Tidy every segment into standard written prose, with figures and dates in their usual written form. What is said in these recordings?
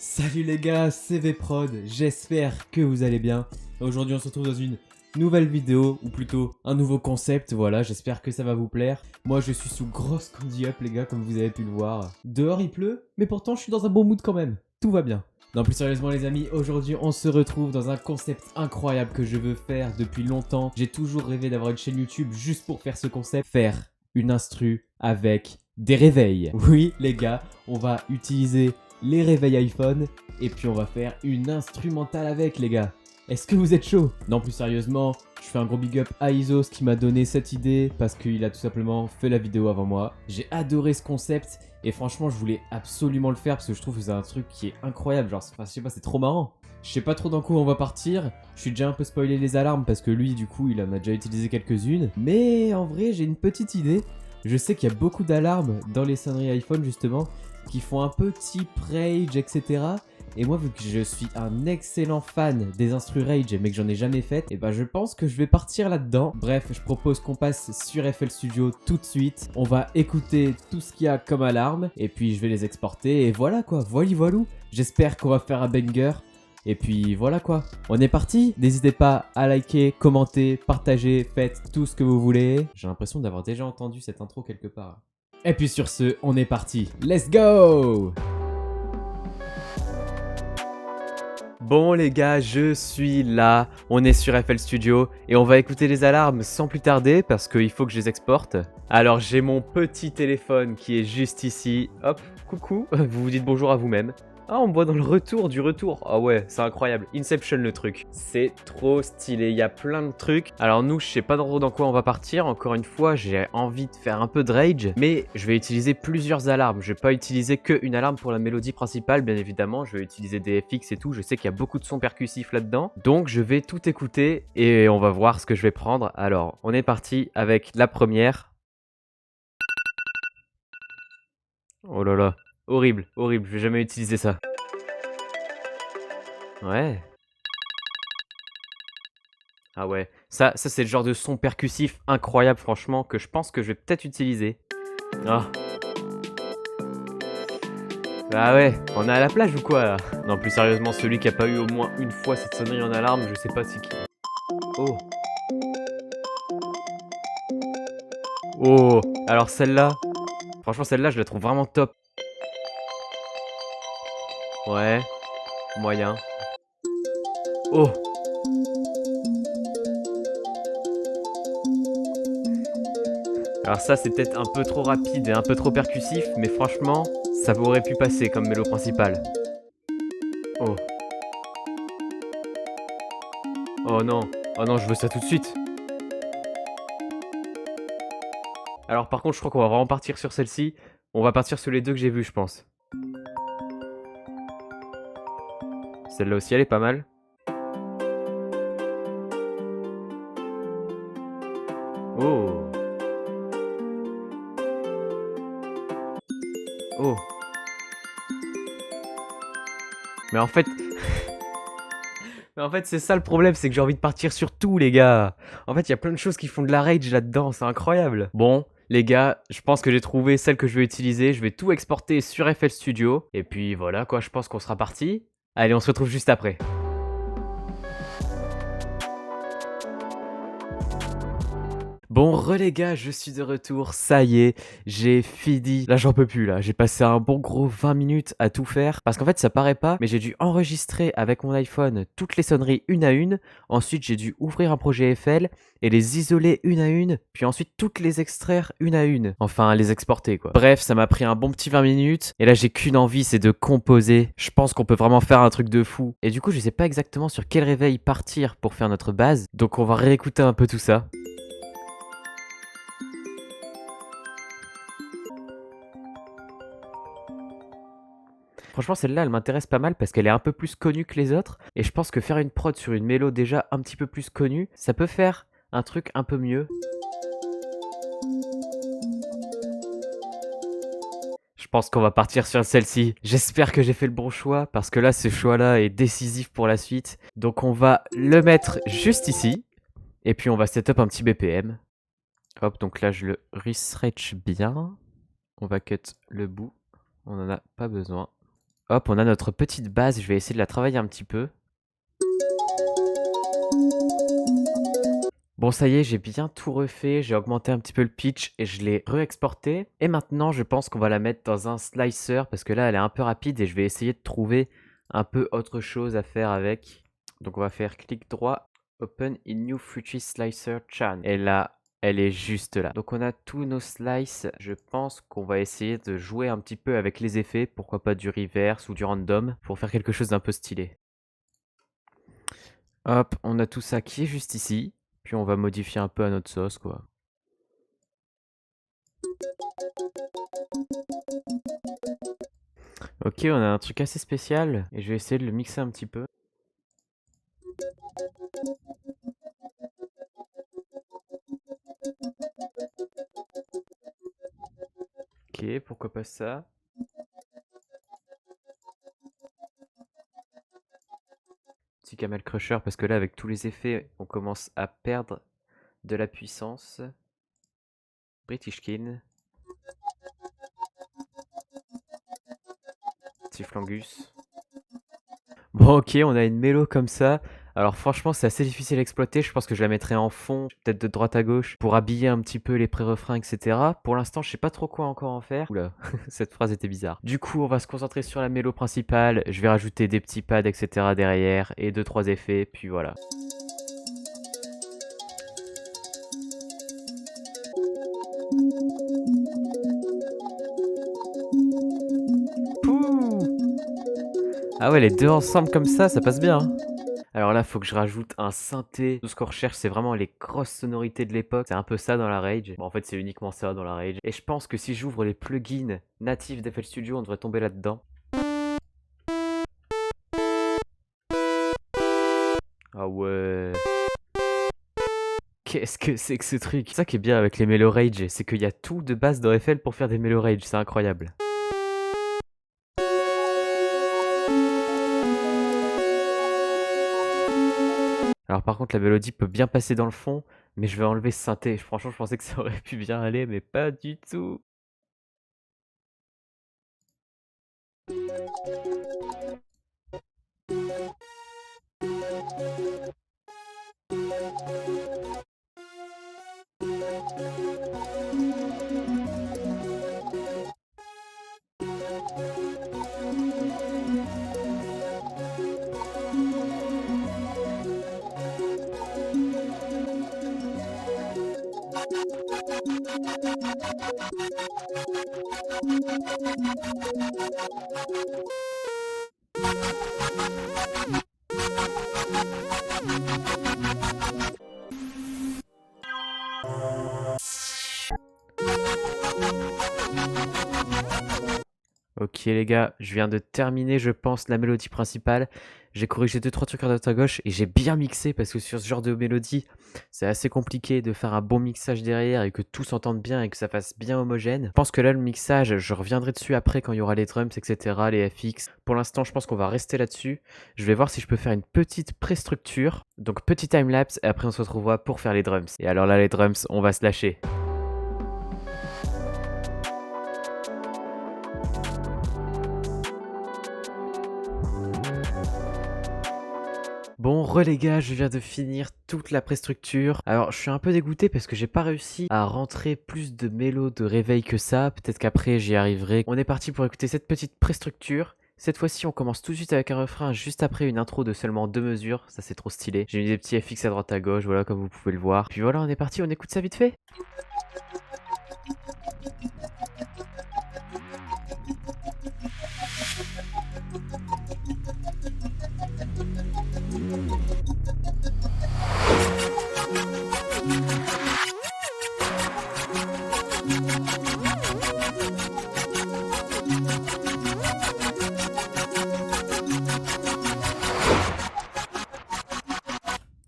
Salut les gars, c'est Vprod, j'espère que vous allez bien. Aujourd'hui on se retrouve dans une nouvelle vidéo, ou plutôt un nouveau concept, voilà, j'espère que ça va vous plaire. Moi je suis sous grosse candy up les gars, comme vous avez pu le voir. Dehors il pleut, mais pourtant je suis dans un bon mood quand même, tout va bien. Non, plus sérieusement les amis, aujourd'hui on se retrouve dans un concept incroyable que je veux faire depuis longtemps. J'ai toujours rêvé d'avoir une chaîne YouTube juste pour faire ce concept, faire une instru avec des réveils. Oui les gars, on va utiliser les réveils iPhone et puis on va faire une instrumentale avec les gars. Est-ce que vous êtes chaud? Non, plus sérieusement, je fais un gros big up à Isos qui m'a donné cette idée parce qu'il a tout simplement fait la vidéo avant moi. J'ai adoré ce concept et franchement je voulais absolument le faire parce que je trouve que c'est un truc qui est incroyable, genre enfin, je sais pas, c'est trop marrant. Je sais pas trop dans quoi on va partir, je suis déjà un peu spoilé les alarmes parce que lui du coup il en a déjà utilisé quelques-unes. Mais en vrai j'ai une petite idée, je sais qu'il y a beaucoup d'alarmes dans les sonneries iPhone justement qui font un peu type Rage, etc. Et moi, vu que je suis un excellent fan des instru Rage, mais que j'en ai jamais fait, et ben je pense que je vais partir là-dedans. Bref, je propose qu'on passe sur FL Studio tout de suite. On va écouter tout ce qu'il y a comme alarme, et puis je vais les exporter, et voilà quoi, voilou. J'espère qu'on va faire un banger. Et puis voilà quoi, on est parti. N'hésitez pas à liker, commenter, partager, faites tout ce que vous voulez. J'ai l'impression d'avoir déjà entendu cette intro quelque part. Et puis sur ce, on est parti. Let's go! Bon les gars, je suis là, on est sur FL Studio et on va écouter les alarmes sans plus tarder parce qu'il faut que je les exporte. Alors j'ai mon petit téléphone qui est juste ici. Hop, coucou, vous vous dites bonjour à vous-même. Ah, on me voit dans le retour du retour. Ah ouais, c'est incroyable. Inception le truc. C'est trop stylé, il y a plein de trucs. Alors nous, je sais pas trop dans quoi on va partir. Encore une fois, j'ai envie de faire un peu de rage. Mais je vais utiliser plusieurs alarmes. Je vais pas utiliser qu'une alarme pour la mélodie principale, bien évidemment. Je vais utiliser des FX et tout. Je sais qu'il y a beaucoup de sons percussifs là-dedans. Donc je vais tout écouter et on va voir ce que je vais prendre. Alors, on est parti avec la première. Oh là là. Horrible, horrible, je vais jamais utiliser ça. Ouais. Ah ouais, ça c'est le genre de son percussif incroyable franchement que je pense que je vais peut-être utiliser. Ah. Ah ouais, on est à la plage ou quoi là? Non, plus sérieusement, celui qui a pas eu au moins une fois cette sonnerie en alarme, je sais pas c'est qui. Oh. Oh. Alors celle-là, franchement celle-là je la trouve vraiment top. Ouais. Moyen. Oh. Alors ça c'est peut-être un peu trop rapide et un peu trop percussif, mais franchement, ça aurait pu passer comme mélo principal. Oh. Oh non. Oh non, je veux ça tout de suite. Alors par contre, je crois qu'on va vraiment partir sur celle-ci. On va partir sur les deux que j'ai vues, je pense. Celle-là aussi, elle est pas mal. Oh. Oh. Mais en fait... Mais en fait, c'est ça le problème, c'est que j'ai envie de partir sur tout, les gars. En fait, il y a plein de choses qui font de la rage là-dedans, c'est incroyable. Bon, les gars, je pense que j'ai trouvé celle que je vais utiliser. Je vais tout exporter sur FL Studio. Et puis voilà, quoi, je pense qu'on sera parti. Allez, on se retrouve juste après. Bon les gars, je suis de retour, ça y est, j'ai fini. Là j'en peux plus là, j'ai passé un bon gros 20 minutes à tout faire. Parce qu'en fait ça paraît pas, mais j'ai dû enregistrer avec mon iPhone toutes les sonneries une à une. Ensuite j'ai dû ouvrir un projet FL et les isoler une à une. Puis ensuite toutes les extraire une à une. Enfin les exporter quoi. Bref, ça m'a pris un bon petit 20 minutes. Et là j'ai qu'une envie, c'est de composer. Je pense qu'on peut vraiment faire un truc de fou. Et du coup je sais pas exactement sur quel réveil partir pour faire notre base. Donc on va réécouter un peu tout ça. Franchement, celle-là, elle m'intéresse pas mal parce qu'elle est un peu plus connue que les autres. Et je pense que faire une prod sur une mélo déjà un petit peu plus connue, ça peut faire un truc un peu mieux. Je pense qu'on va partir sur celle-ci. J'espère que j'ai fait le bon choix parce que là, ce choix-là est décisif pour la suite. Donc on va le mettre juste ici. Et puis on va setup un petit BPM. Hop, donc là, je le restretch bien. On va cut le bout. On en a pas besoin. Hop, on a notre petite base, je vais essayer de la travailler un petit peu. Bon, ça y est, j'ai bien tout refait, j'ai augmenté un petit peu le pitch et je l'ai re-exporté. Et maintenant, je pense qu'on va la mettre dans un slicer parce que là, elle est un peu rapide et je vais essayer de trouver un peu autre chose à faire avec. Donc, on va faire clic droit, Open in New Fruity Slicer Chan. Et là, elle est juste là. Donc, on a tous nos slices. Je pense qu'on va essayer de jouer un petit peu avec les effets. Pourquoi pas du reverse ou du random pour faire quelque chose d'un peu stylé. Hop, on a tout ça qui est juste ici. Puis on va modifier un peu à notre sauce, quoi. Ok, on a un truc assez spécial et je vais essayer de le mixer un petit peu. Ok, pourquoi pas ça? Petit Camel Crusher parce que là, avec tous les effets, on commence à perdre de la puissance. British Kin. Tiflangus. Bon, ok, on a une mélo comme ça. Alors franchement, c'est assez difficile à exploiter. Je pense que je la mettrai en fond, peut-être de droite à gauche, pour habiller un petit peu les pré-refrains, etc. Pour l'instant, je sais pas trop quoi encore en faire. Oula, cette phrase était bizarre. Du coup, on va se concentrer sur la mélo principale. Je vais rajouter des petits pads, etc. derrière, et 2-3 effets, puis voilà. Pouh! Ah ouais, les deux ensemble comme ça passe bien, hein. Alors là, faut que je rajoute un synthé. Tout ce qu'on recherche, c'est vraiment les grosses sonorités de l'époque. C'est un peu ça dans la Rage. Bon, en fait, c'est uniquement ça dans la Rage. Et je pense que si j'ouvre les plugins natifs d'FL Studio, on devrait tomber là-dedans. Ah ouais. Qu'est-ce que c'est que ce truc? C'est ça qui est bien avec les Melo Rage, c'est qu'il y a tout de base dans FL pour faire des Melo Rage. C'est incroyable. Alors par contre, la mélodie peut bien passer dans le fond, mais je vais enlever ce synthé. Franchement, je pensais que ça aurait pu bien aller, mais pas du tout. Ok les gars, je viens de terminer je pense la mélodie principale. J'ai corrigé 2-3 trucs à droite à gauche et j'ai bien mixé parce que sur ce genre de mélodie, c'est assez compliqué de faire un bon mixage derrière et que tout s'entende bien et que ça fasse bien homogène. Je pense que là le mixage, je reviendrai dessus après quand il y aura les drums, etc., les FX. Pour l'instant, je pense qu'on va rester là-dessus. Je vais voir si je peux faire une petite pré-structure. Donc petit timelapse et après on se retrouvera pour faire les drums. Et alors là les drums, on va se lâcher. Bon, les gars, je viens de finir toute la préstructure. Alors, je suis un peu dégoûté parce que j'ai pas réussi à rentrer plus de mélos de réveil que ça. Peut-être qu'après, j'y arriverai. On est parti pour écouter cette petite préstructure. Cette fois-ci, on commence tout de suite avec un refrain juste après une intro de seulement 2 mesures. Ça, c'est trop stylé. J'ai mis des petits FX à droite à gauche, voilà, comme vous pouvez le voir. Puis voilà, on est parti, on écoute ça vite fait.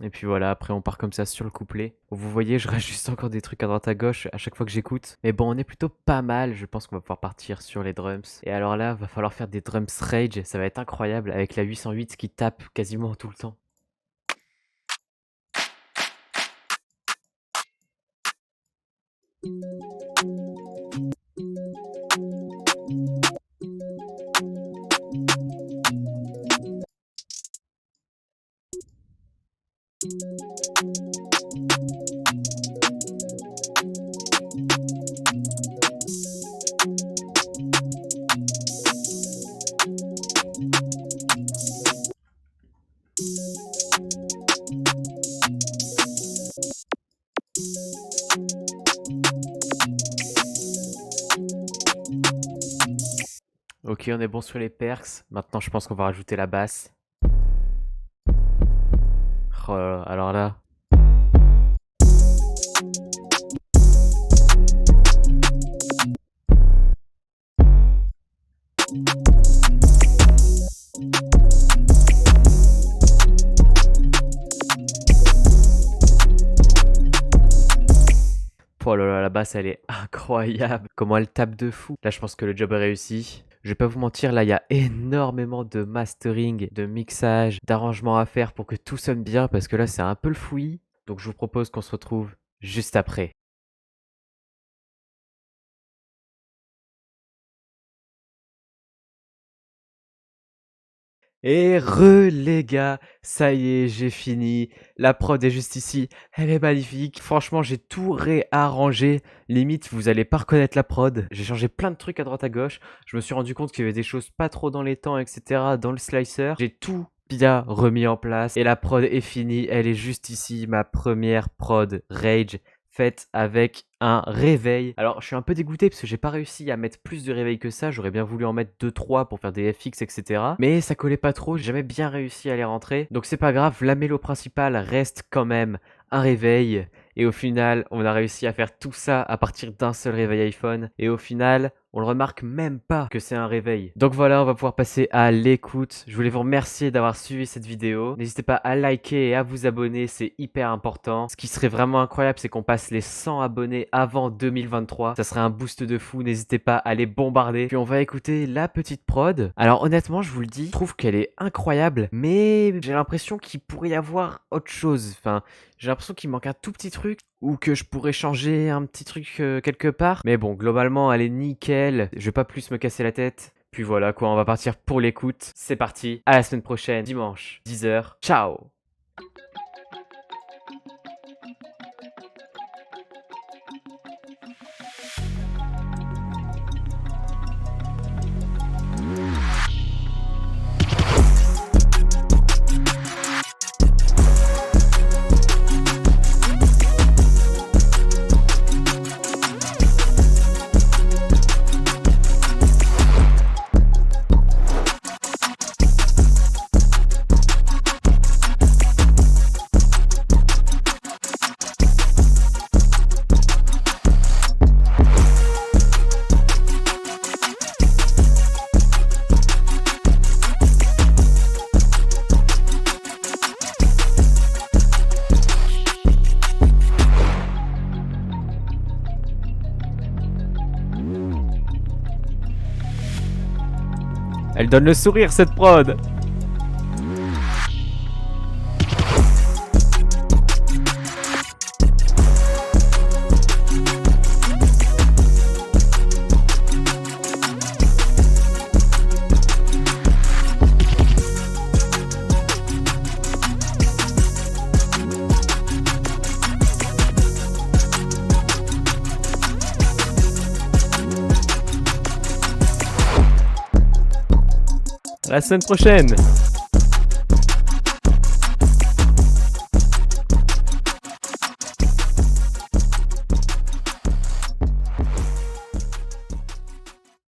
Et puis voilà, après on part comme ça sur le couplet. Vous voyez, je rajoute encore des trucs à droite à gauche à chaque fois que j'écoute. Mais bon, on est plutôt pas mal. Je pense qu'on va pouvoir partir sur les drums. Et alors là, va falloir faire des drums rage. Ça va être incroyable avec la 808 qui tape quasiment tout le temps. Ok, on est bon sur les perks. Maintenant, je pense qu'on va rajouter la basse. Oh là là, alors là. Oh là là, la basse, elle est incroyable. Comment elle tape de fou. Là, je pense que le job est réussi. Je vais pas vous mentir, là, il y a énormément de mastering, de mixage, d'arrangement à faire pour que tout sonne bien, parce que là, c'est un peu le fouillis. Donc, je vous propose qu'on se retrouve juste après. Et les gars, ça y est, j'ai fini. La prod est juste ici. Elle est magnifique. Franchement, j'ai tout réarrangé. Limite, vous allez pas reconnaître la prod. J'ai changé plein de trucs à droite à gauche. Je me suis rendu compte qu'il y avait des choses pas trop dans les temps, etc. dans le slicer. J'ai tout bien remis en place. Et la prod est finie. Elle est juste ici. Ma première prod Rage faite avec un réveil. Alors, je suis un peu dégoûté parce que j'ai pas réussi à mettre plus de réveil que ça. J'aurais bien voulu en mettre 2-3 pour faire des FX, etc. Mais ça collait pas trop. J'ai jamais bien réussi à les rentrer. Donc, c'est pas grave. La mélo principale reste quand même un réveil. Et au final, on a réussi à faire tout ça à partir d'un seul réveil iPhone. Et au final, on le remarque même pas que c'est un réveil. Donc voilà, on va pouvoir passer à l'écoute. Je voulais vous remercier d'avoir suivi cette vidéo. N'hésitez pas à liker et à vous abonner, c'est hyper important. Ce qui serait vraiment incroyable, c'est qu'on passe les 100 abonnés avant 2023. Ça serait un boost de fou, n'hésitez pas à les bombarder. Puis on va écouter la petite prod. Alors honnêtement, je vous le dis, je trouve qu'elle est incroyable, mais j'ai l'impression qu'il pourrait y avoir autre chose. Enfin, j'ai l'impression qu'il manque un tout petit truc ou que je pourrais changer un petit truc quelque part. Mais bon, globalement, elle est nickel. Je vais pas plus me casser la tête. Puis voilà quoi, on va partir pour l'écoute. C'est parti, à la semaine prochaine, dimanche, 10h. Ciao! Elle donne le sourire cette prod. À la semaine prochaine.